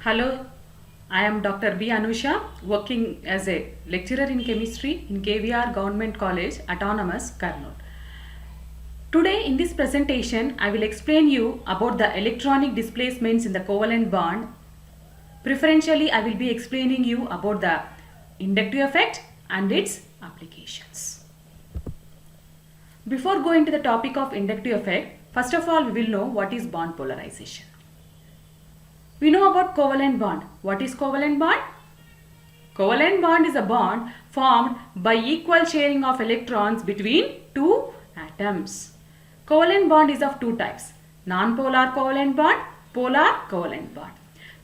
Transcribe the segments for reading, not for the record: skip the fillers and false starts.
Hello, I am Dr. B. Anusha, working as a lecturer in chemistry in KVR Government College, Autonomous, Kurnool. Today in this presentation, I will explain you about the electronic displacements in the covalent bond. Preferentially, I will be explaining you about the inductive effect and its applications. Before going to the topic of inductive effect, first of all, we will know what is bond polarization. We know about covalent bond. What is covalent bond? Covalent bond is a bond formed by equal sharing of electrons between two atoms. Covalent bond is of two types: non-polar covalent bond, polar covalent bond.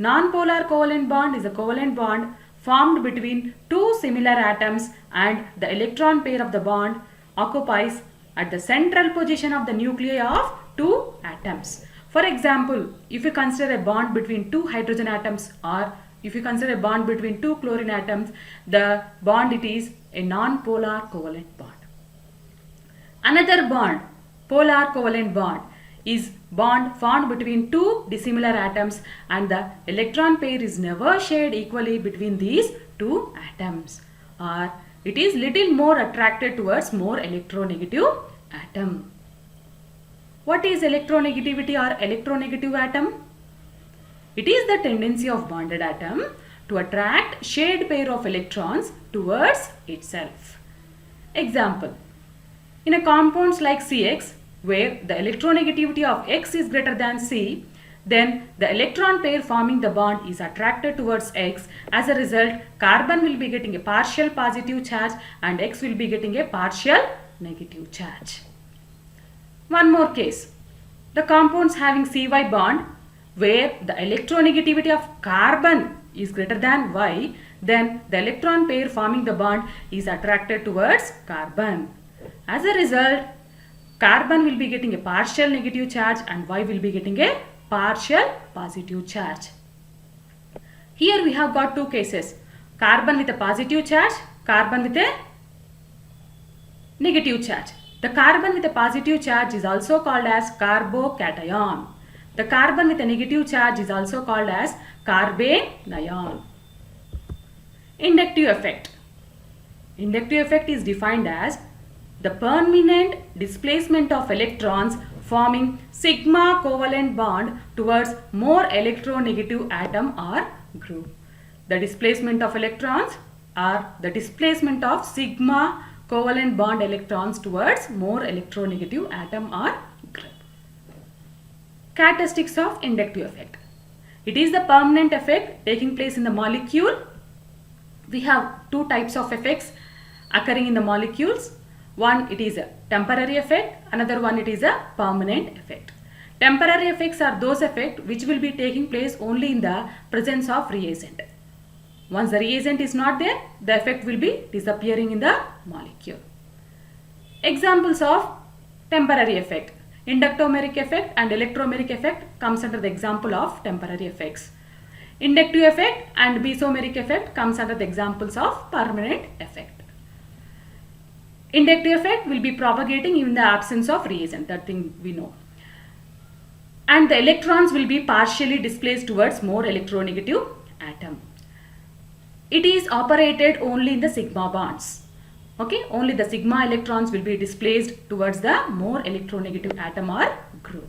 Non-polar covalent bond is a covalent bond formed between two similar atoms and the electron pair of the bond occupies at the central position of the nuclei of two atoms. For example, if you consider a bond between two hydrogen atoms, or if you consider a bond between two chlorine atoms, the bond it is a non-polar covalent bond. Another bond, polar covalent bond, is bond formed between two dissimilar atoms and the electron pair is never shared equally between these two atoms, or it is little more attracted towards more electronegative atom. What is electronegativity or electronegative atom? It is the tendency of bonded atom to attract shared pair of electrons towards itself. Example, in a compounds like CX, where the electronegativity of X is greater than C, then the electron pair forming the bond is attracted towards X. As a result, carbon will be getting a partial positive charge and X will be getting a partial negative charge. One more case, the compounds having CY bond, where the electronegativity of carbon is greater than Y, then the electron pair forming the bond is attracted towards carbon. As a result, carbon will be getting a partial negative charge and Y will be getting a partial positive charge. Here we have got two cases, carbon with a positive charge, carbon with a negative charge. The carbon with a positive charge is also called as carbocation. The carbon with a negative charge is also called as carbanion. Inductive effect. Inductive effect is defined as the permanent displacement of electrons forming sigma covalent bond towards more electronegative atom or group. The displacement of electrons or the displacement of sigma covalent bond electrons towards more electronegative atom or group. Characteristics of inductive effect. It is the permanent effect taking place in the molecule. We have two types of effects occurring in the molecules. One, it is a temporary effect, another one it is a permanent effect. Temporary effects are those effects which will be taking place only in the presence of reagent. Once the reagent is not there, the effect will be disappearing in the molecule. Examples of temporary effect. Inductomeric effect and electromeric effect comes under the example of temporary effects. Inductive effect and mesomeric effect comes under the examples of permanent effect. Inductive effect will be propagating in the absence of reagent, that thing we know. And the electrons will be partially displaced towards more electronegative atom. It is operated only in the sigma bonds. Okay, only the sigma electrons will be displaced towards the more electronegative atom or group.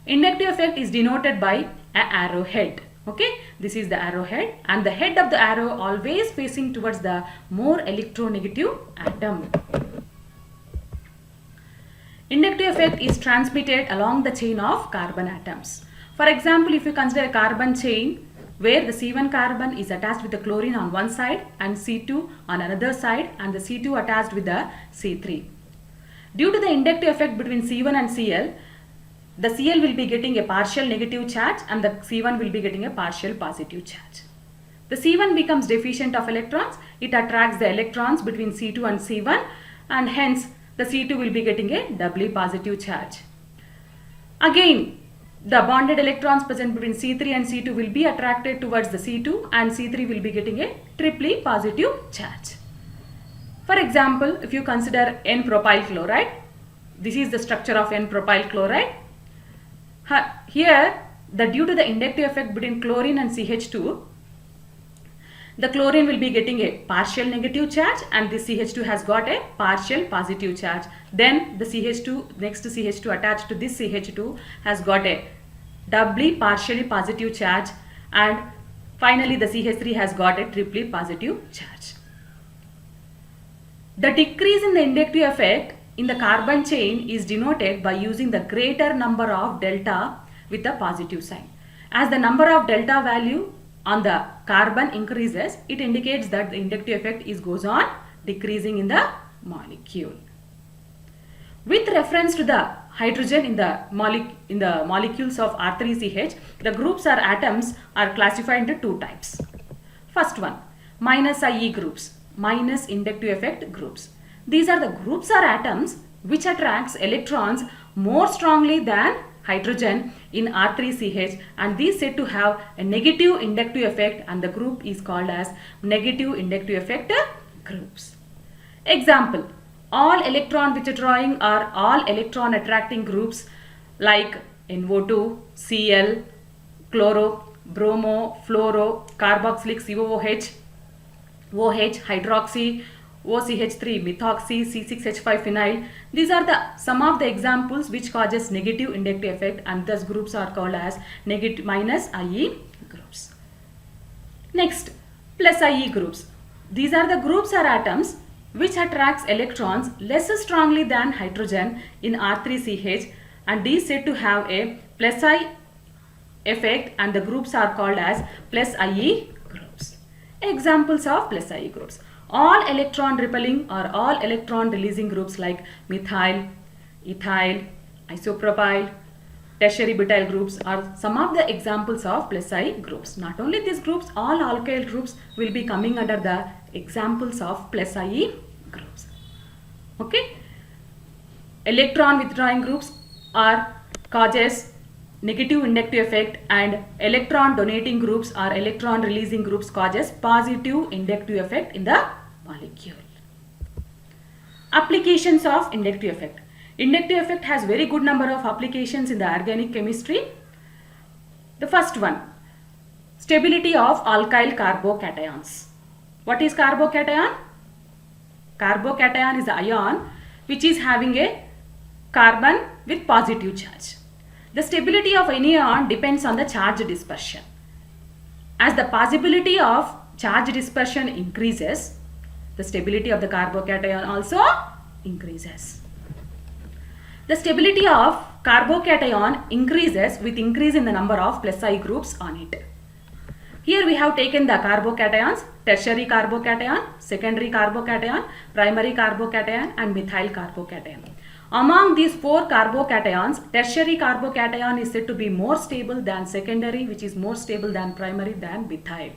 Inductive effect is denoted by an arrowhead. Okay, this is the arrowhead and the head of the arrow always facing towards the more electronegative atom. Inductive effect is transmitted along the chain of carbon atoms. For example, if you consider a carbon chain where the C1 carbon is attached with the chlorine on one side and C2 on another side and the C2 attached with the C3. Due to the inductive effect between C1 and Cl, the Cl will be getting a partial negative charge and the C1 will be getting a partial positive charge. The C1 becomes deficient of electrons, it attracts the electrons between C2 and C1 and hence the C2 will be getting a doubly positive charge. Again, the bonded electrons present between C3 and C2 will be attracted towards the C2 and C3 will be getting a triply positive charge. For example, if you consider N-propyl chloride, this is the structure of N-propyl chloride. Here that due to the inductive effect between chlorine and CH2, the chlorine will be getting a partial negative charge and the CH2 has got a partial positive charge. Then the CH2, next CH2 attached to this CH2 has got a doubly partially positive charge, and finally the CH3 has got a triply positive charge. The decrease in the inductive effect in the carbon chain is denoted by using the greater number of delta with a positive sign. As the number of delta value on the carbon increases, it indicates that the inductive effect goes on decreasing in the molecule. With reference to the hydrogen in the molecules of R3CH, the groups or atoms are classified into two types. First one, minus IE groups, minus inductive effect groups. These are the groups or atoms which attracts electrons more strongly than hydrogen in R3CH, and these said to have a negative inductive effect, and the group is called as negative inductive effect groups. Example, all electron withdrawing or all electron attracting groups like NO2, Cl, chloro, bromo, fluoro, carboxylic COOH, OH, hydroxy, OCH3, methoxy, C6H5 phenyl. These are some of the examples which causes negative inductive effect, and thus groups are called as negative minus IE groups. Next, plus IE groups. These are the groups or atoms which attracts electrons less strongly than hydrogen in R3CH, and these said to have a plus I effect, and the groups are called as plus IE groups. Examples of plus IE groups: all electron repelling or all electron releasing groups like methyl, ethyl, isopropyl, tertiary butyl groups are some of the examples of plus I groups. Not only these groups, all alkyl groups will be coming under the examples of plus IE groups. Okay. Electron withdrawing groups are causes negative inductive effect, and electron donating groups or electron releasing groups causes positive inductive effect in the molecule. Applications of inductive effect. Inductive effect has very good number of applications in the organic chemistry. The first one, stability of alkyl carbocations. What is carbocation? Carbocation is the ion which is having a carbon with positive charge. The stability of any ion depends on the charge dispersion. As the possibility of charge dispersion increases, the stability of the carbocation also increases. The stability of carbocation increases with increase in the number of plus I groups on it. Here we have taken the carbocations: tertiary carbocation, secondary carbocation, primary carbocation, and methyl carbocation. Among these four carbocations, tertiary carbocation is said to be more stable than secondary, which is more stable than primary than methyl.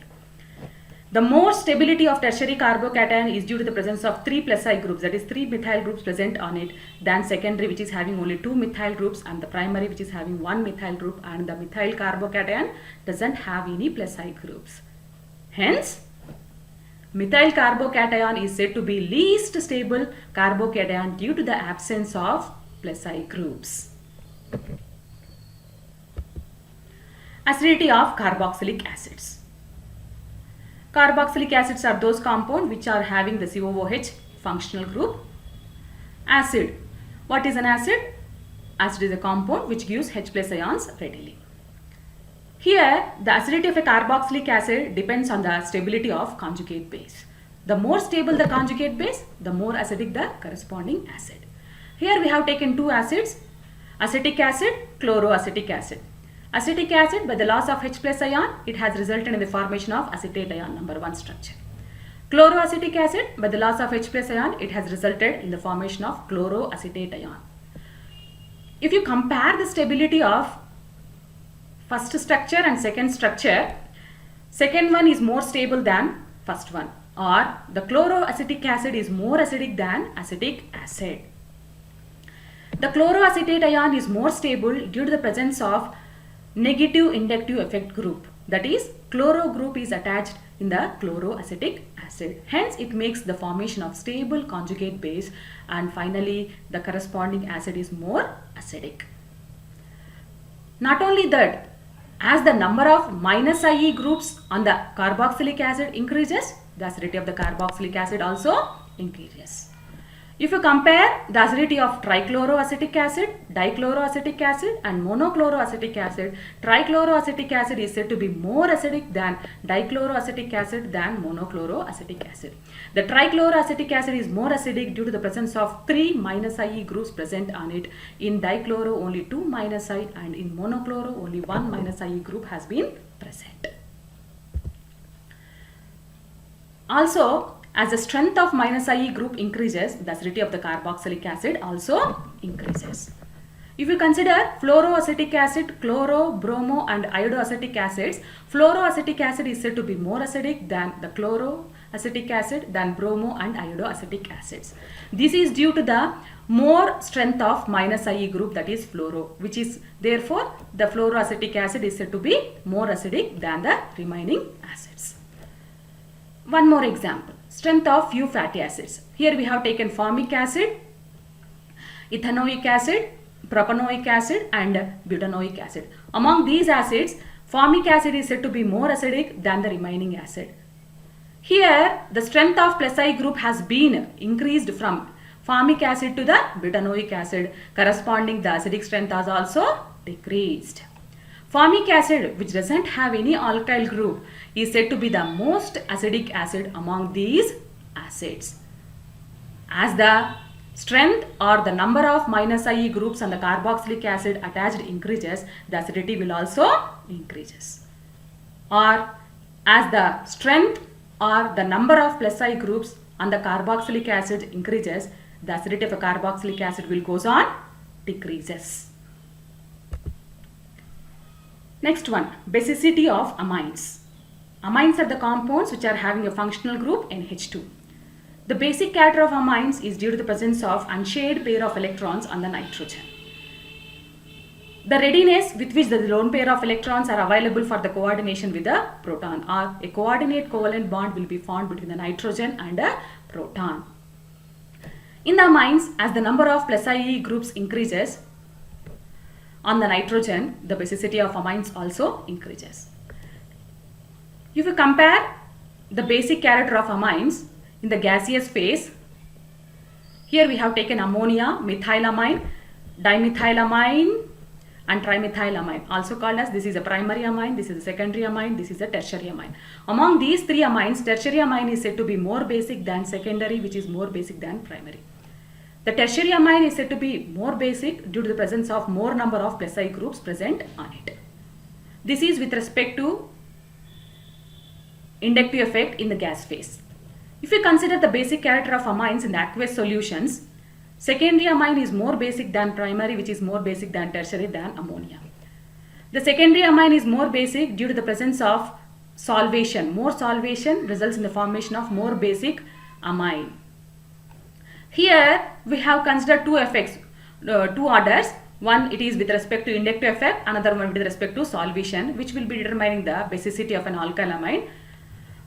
The more stability of tertiary carbocation is due to the presence of 3 plus I groups, that is 3 methyl groups present on it, than secondary, which is having only 2 methyl groups, and the primary, which is having 1 methyl group, and the methyl carbocation doesn't have any plus I groups. Hence, methyl carbocation is said to be least stable carbocation due to the absence of plus I groups. Acidity of carboxylic acids. Carboxylic acids are those compounds which are having the COOH functional group. Acid. What is an acid? Acid is a compound which gives H plus ions readily. Here, the acidity of a carboxylic acid depends on the stability of conjugate base. The more stable the conjugate base, the more acidic the corresponding acid. Here we have taken two acids: acetic acid, chloroacetic acid. Acetic acid, by the loss of H plus ion, it has resulted in the formation of acetate ion number 1 structure. Chloroacetic acid, by the loss of H plus ion, it has resulted in the formation of chloroacetate ion. If you compare the stability of first structure and second structure, second one is more stable than first one, or the chloroacetic acid is more acidic than acetic acid. The chloroacetate ion is more stable due to the presence of negative inductive effect group, that is, chloro group is attached in the chloroacetic acid. Hence, it makes the formation of stable conjugate base, and finally the corresponding acid is more acidic. Not only that, As the number of minus IE groups on the carboxylic acid increases, the acidity of the carboxylic acid also increases. If you compare the acidity of trichloroacetic acid, dichloroacetic acid and monochloroacetic acid, trichloroacetic acid is said to be more acidic than dichloroacetic acid than monochloroacetic acid. The trichloroacetic acid is more acidic due to the presence of 3 minus IE groups present on it. In dichloro only 2 minus I and in monochloro only 1 minus IE group has been present. Also, as the strength of minus IE group increases, the acidity of the carboxylic acid also increases. If you consider fluoroacetic acid, chloro, bromo and iodoacetic acids, fluoroacetic acid is said to be more acidic than the chloroacetic acid than bromo and iodoacetic acids. This is due to the more strength of minus IE group, that is fluoro, which is therefore the fluoroacetic acid is said to be more acidic than the remaining acids. One more example. Strength of few fatty acids. Here we have taken formic acid, ethanoic acid, propanoic acid and butanoic acid. Among these acids, formic acid is said to be more acidic than the remaining acid. Here the strength of plus I group has been increased from formic acid to the butanoic acid. Corresponding the acidic strength has also decreased. Formic acid, which doesn't have any alkyl group, is said to be the most acidic acid among these acids. As the strength or the number of minus IE groups on the carboxylic acid attached increases, the acidity will also increases. Or as the strength or the number of plus I groups on the carboxylic acid increases, the acidity of a carboxylic acid will goes on decreases. Next one, basicity of amines. Amines are the compounds which are having a functional group NH2. The basic character of amines is due to the presence of unshared pair of electrons on the nitrogen. The readiness with which the lone pair of electrons are available for the coordination with the proton, or a coordinate covalent bond will be formed between the nitrogen and a proton. In the amines, as the number of plus IE groups increases on the nitrogen, the basicity of amines also increases. If you compare the basic character of amines in the gaseous phase, here we have taken ammonia, methylamine, dimethylamine and trimethylamine, also called as this is a primary amine, this is a secondary amine, this is a tertiary amine. Among these three amines, tertiary amine is said to be more basic than secondary, which is more basic than primary. The tertiary amine is said to be more basic due to the presence of more number of plus I groups present on it. This is with respect to inductive effect in the gas phase. If you consider the basic character of amines in the aqueous solutions, secondary amine is more basic than primary, which is more basic than tertiary than ammonia. The secondary amine is more basic due to the presence of solvation. More solvation results in the formation of more basic amine. Here we have considered two effects, two orders. One, it is with respect to inductive effect, another one with respect to solvation, which will be determining the basicity of an alkyl amine.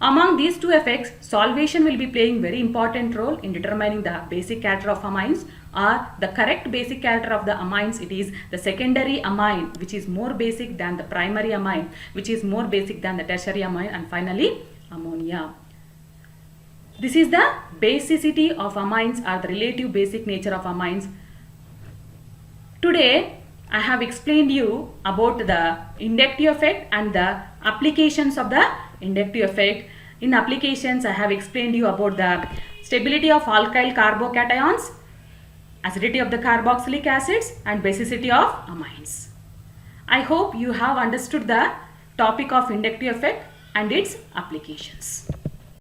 Among these two effects, solvation will be playing very important role in determining the basic character of amines, or the correct basic character of the amines. It is the secondary amine which is more basic than the primary amine, which is more basic than the tertiary amine, and finally ammonia. This is the basicity of amines, or the relative basic nature of amines. Today I have explained you about the inductive effect and the applications of the inductive effect. In applications, I have explained you about the stability of alkyl carbocations, acidity of the carboxylic acids and basicity of amines. I hope you have understood the topic of inductive effect and its applications.